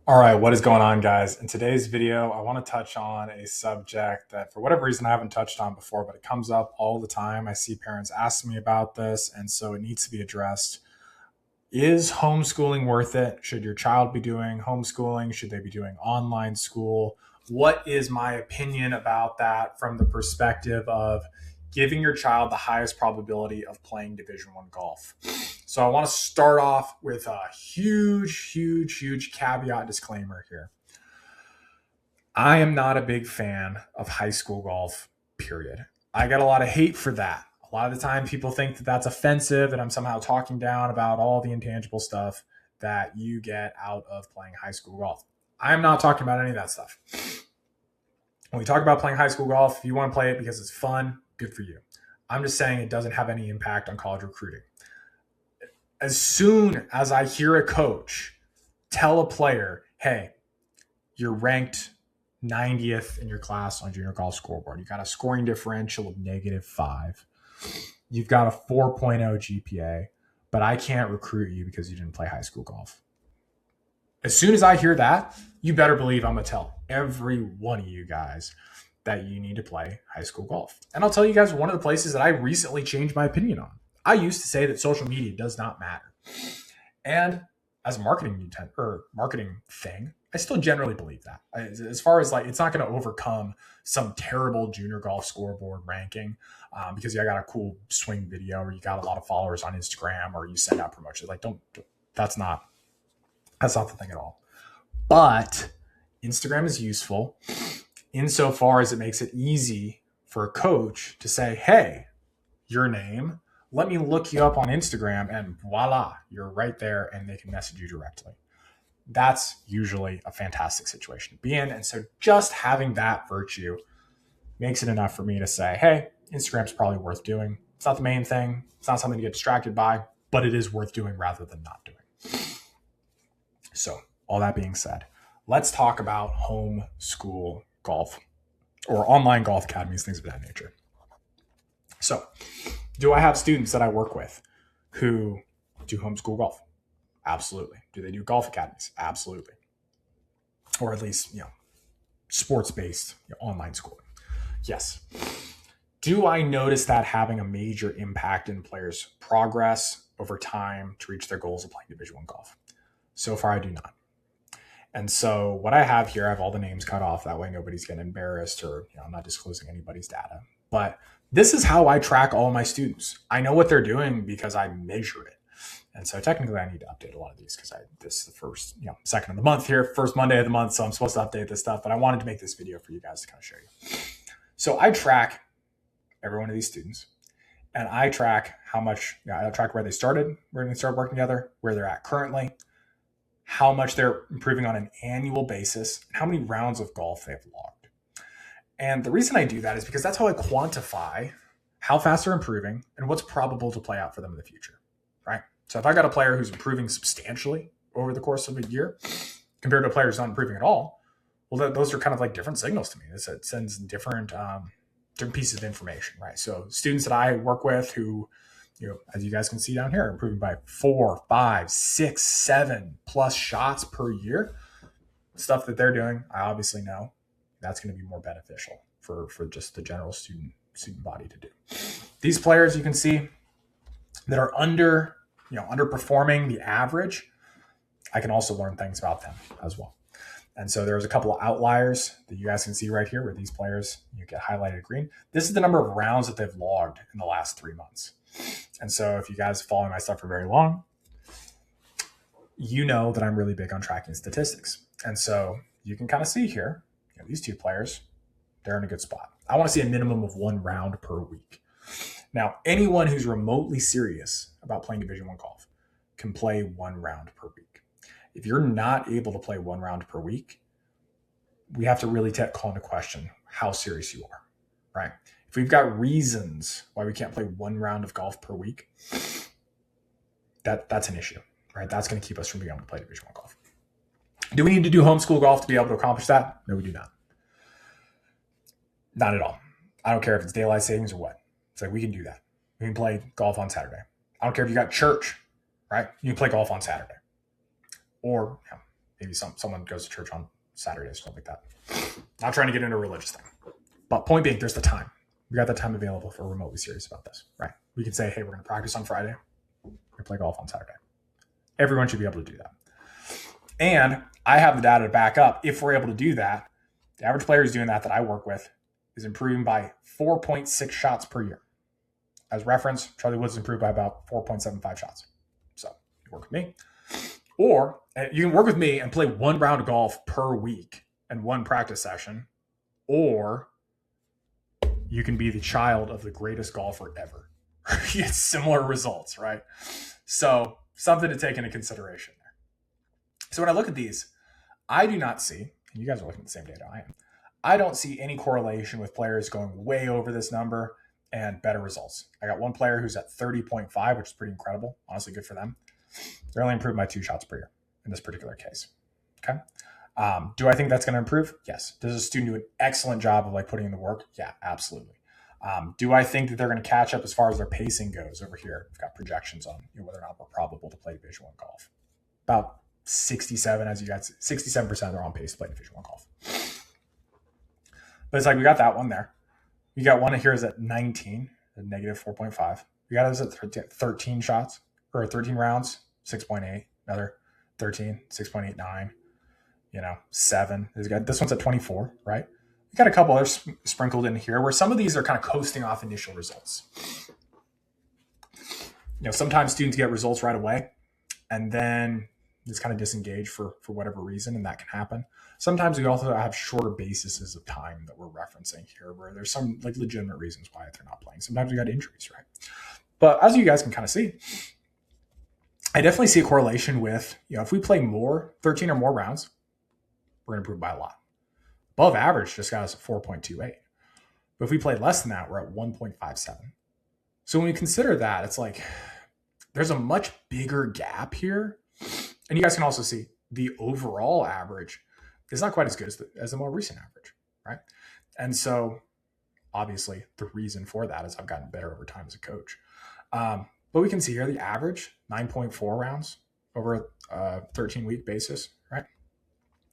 All right, what is going on, guys? In today's video, I want to touch on a subject that, for whatever reason, I haven't touched on before, but it comes up all the time. I see parents ask me about this, and so it needs to be addressed. Is homeschooling worth it? Should your child be doing homeschooling? Should they be doing online school? What is my opinion about that from the perspective of giving your child the highest probability of playing Division One golf? So I want to start off with a huge caveat disclaimer here. I am not a big fan of high school golf, period. I get a lot of hate for that. A lot of the time people think that that's offensive and I'm somehow talking down about all the intangible stuff that you get out of playing high school golf. I am not talking about any of that stuff. When we talk about playing high school golf, if you want to play it because it's fun, good for you. I'm just saying it doesn't have any impact on college recruiting. As soon as I hear a coach tell a player, hey, you're ranked 90th in your class on junior golf scoreboard. You got a scoring differential of -5. You've got a 4.0 GPA, but I can't recruit you because you didn't play high school golf. As soon as I hear that, you better believe I'm going to tell every one of you guys that you need to play high school golf. And I'll tell you guys one of the places that I recently changed my opinion on. I used to say that social media does not matter. And as a marketing thing, I still generally believe that. As far as it's not going to overcome some terrible junior golf scoreboard ranking because you got a cool swing video or you got a lot of followers on Instagram or you send out promotions. That's not the thing at all. But Instagram is useful insofar as it makes it easy for a coach to say, hey, your name, let me look you up on Instagram and voila, you're right there and they can message you directly. That's usually a fantastic situation to be in. And so just having that virtue makes it enough for me to say, hey, Instagram's probably worth doing. It's not the main thing. It's not something to get distracted by, but it is worth doing rather than not doing. So all that being said, let's talk about homeschool golf or online golf academies, things of that nature. So do I have students that I work with who do homeschool golf? Absolutely. Do they do golf academies? Absolutely. Or at least, sports-based online schooling. Yes. Do I notice that having a major impact in players' progress over time to reach their goals of playing Division One golf? So far, I do not. And so what I have here, I have all the names cut off. That way nobody's getting embarrassed or I'm not disclosing anybody's data. But this is how I track all my students. I know what they're doing because I measure it. And so technically I need to update a lot of these because this is the first, second of the month here, first Monday of the month. So I'm supposed to update this stuff, but I wanted to make this video for you guys to kind of show you. So I track every one of these students and I track how much, I track where they started, where they started working together, where they're at currently, how much they're improving on an annual basis, and how many rounds of golf they've logged. And the reason I do that is because that's how I quantify how fast they're improving and what's probable to play out for them in the future, right? So if I got a player who's improving substantially over the course of a year compared to a player who's not improving at all, well, those are kind of like different signals to me. It sends different pieces of information, right? So students that I work with who, as you guys can see down here, are improving by 4, 5, 6, 7 plus shots per year. Stuff that they're doing, I obviously know that's going to be more beneficial for just the general student body to do. These players you can see that are underperforming the average, I can also learn things about them as well. And so there's a couple of outliers that you guys can see right here where these players get highlighted green. This is the number of rounds that they've logged in the last 3 months. And so if you guys follow my stuff for very long, you know that I'm really big on tracking statistics. And so you can kind of see here, these two players, they're in a good spot. I want to see a minimum of 1 round per week. Now, anyone who's remotely serious about playing Division One golf can play 1 round per week. If you're not able to play 1 round per week, we have to really call into question how serious you are, right? If we've got reasons why we can't play 1 round of golf per week, that's an issue, right? That's going to keep us from being able to play Division One golf. Do we need to do homeschool golf to be able to accomplish that? No, we do not. Not at all. I don't care if it's daylight savings or what. It's like we can do that. We can play golf on Saturday. I don't care if you got church, right? You can play golf on Saturday. Or maybe someone goes to church on Saturdays, something like that. Not trying to get into a religious thing. But point being, there's the time. We got the time available if we're remotely serious about this, right? We can say, hey, we're going to practice on Friday. We're going to play golf on Saturday. Everyone should be able to do that. And I have the data to back up. If we're able to do that, the average player who's doing that I work with is improving by 4.6 shots per year. As reference, Charlie Woods improved by about 4.75 shots. So you work with me. Or you can work with me and play one round of golf per week and one practice session. Or you can be the child of the greatest golfer ever. You get similar results, right? So something to take into consideration there. So when I look at these, I do not see, and you guys are looking at the same data I am, I don't see any correlation with players going way over this number and better results. I got one player who's at 30.5, which is pretty incredible. Honestly, good for them. They're only improved by 2 shots per year in this particular case. Okay. Do I think that's going to improve? Yes. Does a student do an excellent job of putting in the work? Yeah, absolutely. Do I think that they're going to catch up as far as their pacing goes over here? We've got projections on whether or not we're probable to play Division I golf. About 67, as you guys, 67% are on pace to play Division I golf. But it's we got that one there. We got one here is at 19, a negative 4.5. We got us at 13 shots, or 13 rounds, 6.8. Another 13, 6.89. 7. This one's at 24, right? We got a couple others sprinkled in here where some of these are kind of coasting off initial results. Sometimes students get results right away and then just kind of disengage for whatever reason, and that can happen. Sometimes we also have shorter bases of time that we're referencing here where there's some legitimate reasons why they're not playing. Sometimes we got injuries, right? But as you guys can kind of see, I definitely see a correlation with, if we play 13 or more rounds, we're going to improve by a lot. Above average just got us at 4.28. But if we play less than that, we're at 1.57. So when we consider that, it's there's a much bigger gap here. And you guys can also see the overall average is not quite as good as the more recent average, right? And so obviously the reason for that is I've gotten better over time as a coach. But we can see here the average 9.4 rounds over a 13-week basis, right?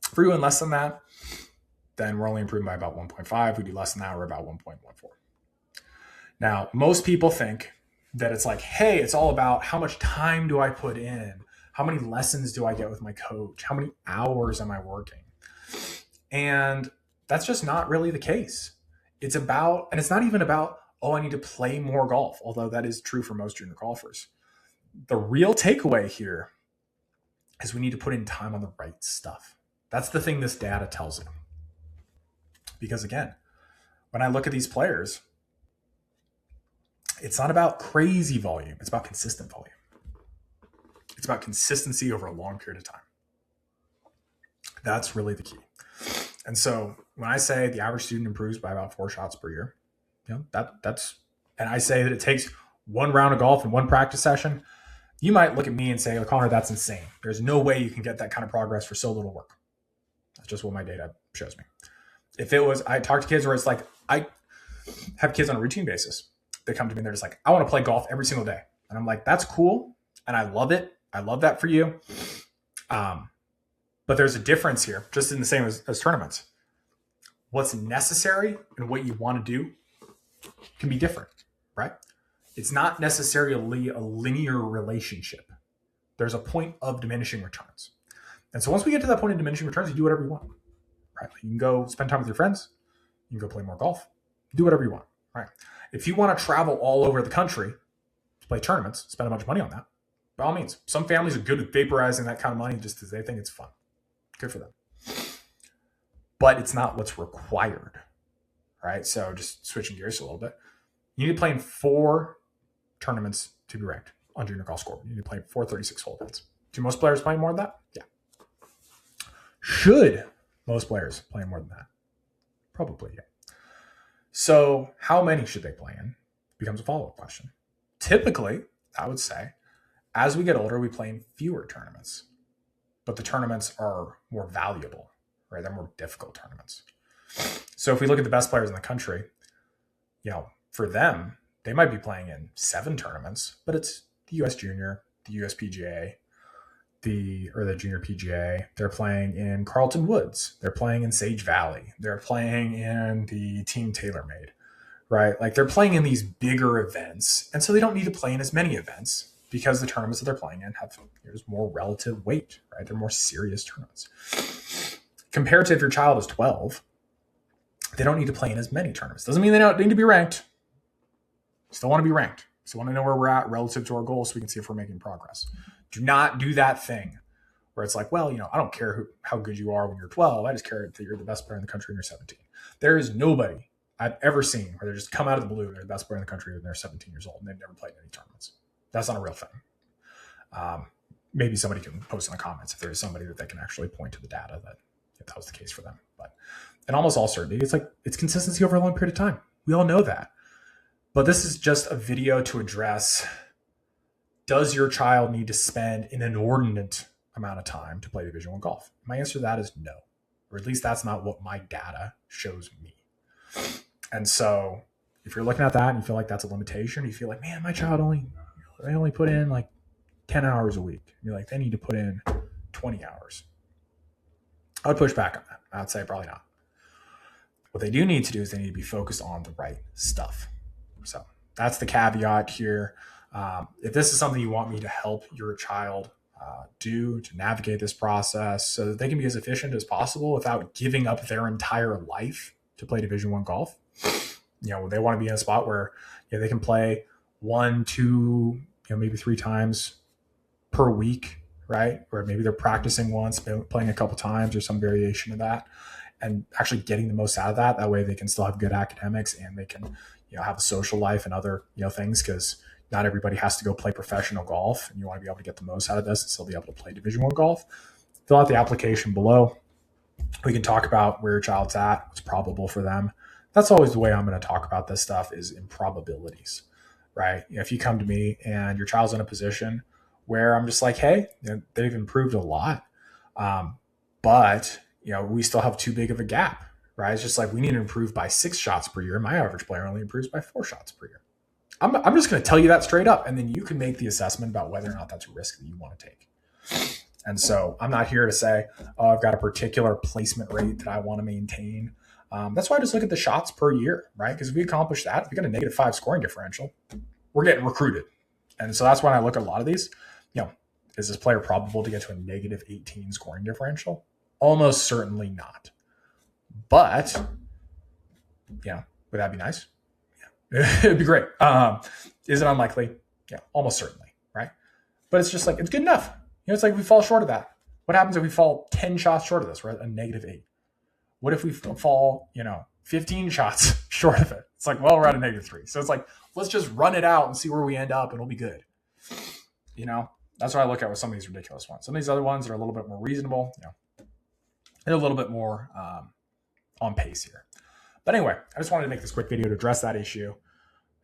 If we're doing less than that, then we're only improving by about 1.5. We do less than that, we're about 1.14. Now, most people think that it's hey, it's all about how much time do I put in? How many lessons do I get with my coach? How many hours am I working? And that's just not really the case. It's about, and it's not even about, I need to play more golf, although that is true for most junior golfers. The real takeaway here is we need to put in time on the right stuff. That's the thing this data tells me. Because again, when I look at these players, it's not about crazy volume. It's about consistent volume. It's about consistency over a long period of time. That's really the key. And so when I say the average student improves by about 4 shots per year, that's, and I say that it takes one round of golf and one practice session, you might look at me and say, Connor, that's insane. There's no way you can get that kind of progress for so little work. That's just what my data shows me. If it was, I talk to kids where it's I have kids on a routine basis. They come to me and they're just I want to play golf every single day. And I'm that's cool. And I love it. I love that for you. But there's a difference here, just in the same as tournaments. What's necessary and what you want to do can be different, right? It's not necessarily a linear relationship. There's a point of diminishing returns. And so once we get to that point of diminishing returns, you do whatever you want, right? You can go spend time with your friends. You can go play more golf. Do whatever you want, right? If you want to travel all over the country to play tournaments, spend a bunch of money on that, by all means. Some families are good at vaporizing that kind of money just because they think it's fun. Good for them. But it's not what's required, right? So just switching gears a little bit. You need to play in 4 tournaments to be ranked on Junior Golf Score. You need to play 4 36-hole events. Do most players play more than that? Yeah. Should most players play more than that? Probably, yeah. So how many should they play in? Becomes a follow-up question. Typically, I would say, as we get older, we play in fewer tournaments. But the tournaments are more valuable, right? They're more difficult tournaments. So if we look at the best players in the country, for them, they might be playing in 7 tournaments, but it's the US Junior, the US PGA, the junior PGA. They're playing in Carlton Woods. They're playing in Sage Valley. They're playing in the Team TaylorMade, right? Like they're playing in these bigger events. And so they don't need to play in as many events because the tournaments that they're playing in have there's more relative weight, right? They're more serious tournaments. Compared to if your child is 12, they don't need to play in as many tournaments. Doesn't mean they don't need to be ranked. Still want to be ranked. Still want to know where we're at relative to our goals so we can see if we're making progress. Do not do that thing where it's like, well, I don't care how good you are when you're 12. I just care that you're the best player in the country when you're 17. There is nobody I've ever seen where they just come out of the blue and they're the best player in the country when they're 17 years old and they've never played in any tournaments. That's not a real thing. Maybe somebody can post in the comments if there is somebody that they can actually point to the data that if that was the case for them. But in almost all certainty, it's consistency over a long period of time. We all know that. But this is just a video to address, does your child need to spend an inordinate amount of time to play Division I golf? My answer to that is no, or at least that's not what my data shows me. And so if you're looking at that and you feel like that's a limitation, you feel like, man, my child they only put in like 10 hours a week. And you're like, they need to put in 20 hours. I would push back on that. I'd say probably not. What they do need to do is they need to be focused on the right stuff. So that's the caveat here. If this is something you want me to help your child do to navigate this process so that they can be as efficient as possible without giving up their entire life to play Division I golf, they want to be in a spot where they can play 1, 2, maybe 3 times per week, right? Or maybe they're practicing once, playing a couple times or some variation of that, and actually getting the most out of that. That way they can still have good academics and they can have a social life and other things, because not everybody has to go play professional golf, and you want to be able to get the most out of this and still be able to play Division I golf. Fill out the application below. We can talk about where your child's at, what's probable for them. That's always the way I'm going to talk about this stuff, is in probabilities, right? If you come to me and your child's in a position where I'm just like, hey, they've improved a lot, but we still have too big of a gap, right? It's just like we need to improve by 6 shots per year. My average player only improves by 4 shots per year. I'm just going to tell you that straight up, and then you can make the assessment about whether or not that's a risk that you want to take. And so I'm not here to say, oh, I've got a particular placement rate that I want to maintain. That's why I just look at the shots per year, right? Because if we accomplish that, if we got a -5 scoring differential, we're getting recruited. And so that's when I look at a lot of these. Is this player probable to get to a -18 scoring differential? Almost certainly not. But, would that be nice? It'd be great. Is it unlikely? Yeah, almost certainly, right? But it's just like, it's good enough. It's like we fall short of that. What happens if we fall 10 shots short of this? We're at a -8. What if we fall, 15 shots short of it? It's like, well, we're at a -3. So it's like, let's just run it out and see where we end up and it'll be good. That's what I look at with some of these ridiculous ones. Some of these other ones that are a little bit more reasonable, they're a little bit more on pace here. But anyway, I just wanted to make this quick video to address that issue.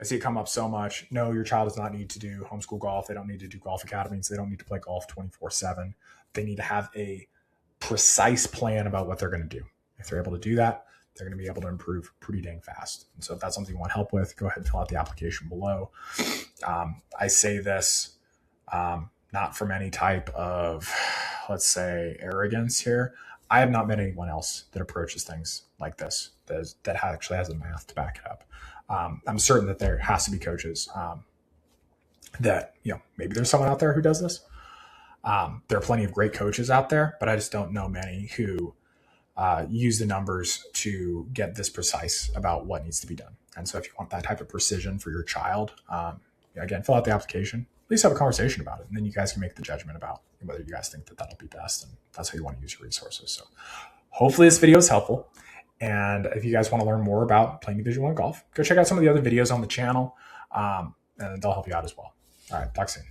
I see it come up so much. No, your child does not need to do homeschool golf. They don't need to do golf academies. They don't need to play golf 24/7. They need to have a precise plan about what they're going to do. If they're able to do that, they're going to be able to improve pretty dang fast. And so if that's something you want help with, go ahead and fill out the application below. I say this not from any type of, let's say, arrogance here. I have not met anyone else that approaches things like this that actually has the math to back it up. I'm certain that there has to be coaches that, maybe there's someone out there who does this. There are plenty of great coaches out there, but I just don't know many who use the numbers to get this precise about what needs to be done. And so if you want that type of precision for your child, again, fill out the application, at least have a conversation about it. And then you guys can make the judgment about whether you guys think that that'll be best. And that's how you want to use your resources. So hopefully this video is helpful. And if you guys want to learn more about playing Division I golf, go check out some of the other videos on the channel, and they'll help you out as well. All right, talk soon.